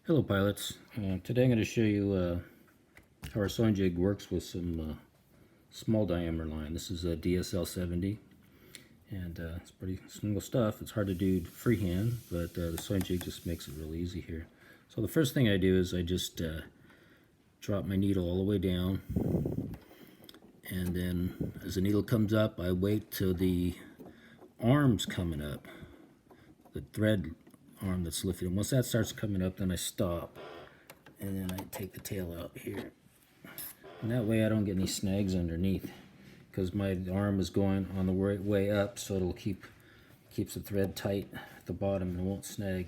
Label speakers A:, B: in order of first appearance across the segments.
A: Hello pilots. Today I'm going to show you how our sewing jig works with some small diameter line. This is a DSL 70 and it's pretty simple stuff. It's hard to do freehand, but the sewing jig just makes it real easy here. So the first thing I do is I just drop my needle all the way down, and then as the needle comes up I wait till the arm's coming up, the thread arm that's lifted, and once that starts coming up then I stop, and then I take the tail out here, and that way I don't get any snags underneath because my arm is going on the way up, so it'll keeps the thread tight at the bottom and it won't snag.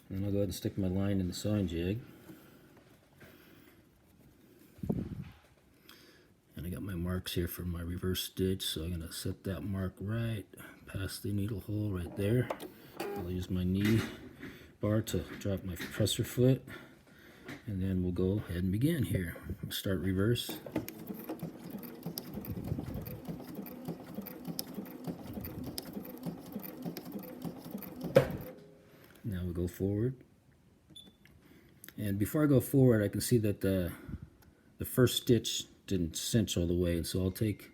A: And then I'll go ahead and stick my line in the sewing jig, and I got my marks here for my reverse stitch, so I'm going to set that mark right past the needle hole right there. I'll use my knee bar to drop my presser foot, and then we'll go ahead and begin here. We'll start reverse. Now we'll go forward. And before I go forward, I can see that the first stitch didn't cinch all the way, and so I'll take,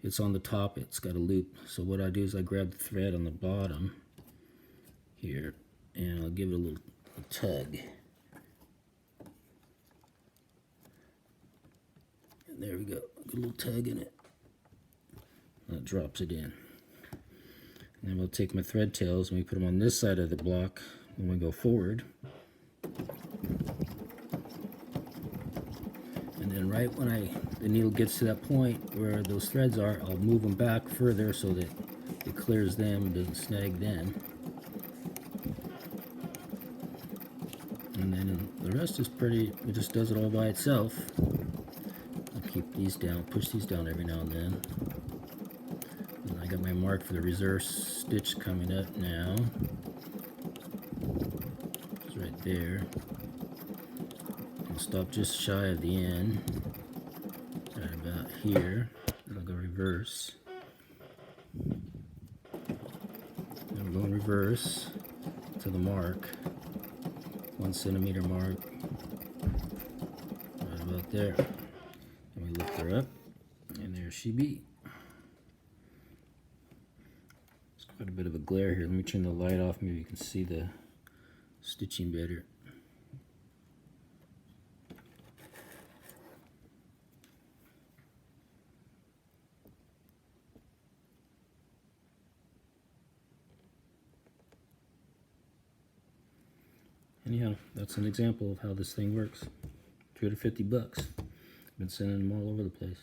A: it's on the top, it's got a loop. So what I do is I grab the thread on the bottom here, and I'll give it a little tug. And there we go, a little tug in it. That drops it in. And then we'll take my thread tails and we put them on this side of the block when we go forward. And then right when the needle gets to that point where those threads are, I'll move them back further so that it clears them and doesn't snag them. And then the rest is it just does it all by itself. I'll keep these down, push these down every now and then. And I got my mark for the reverse stitch coming up now. It's right there. I'll stop just shy of the end, right about here. Then I'll go reverse. Then we're going reverse to the mark, 1 centimeter mark, right about there. And we lift her up, and there she be. There's quite a bit of a glare here. Let me turn the light off, maybe you can see the stitching better. Anyhow, that's an example of how this thing works. $250. Been sending them all over the place.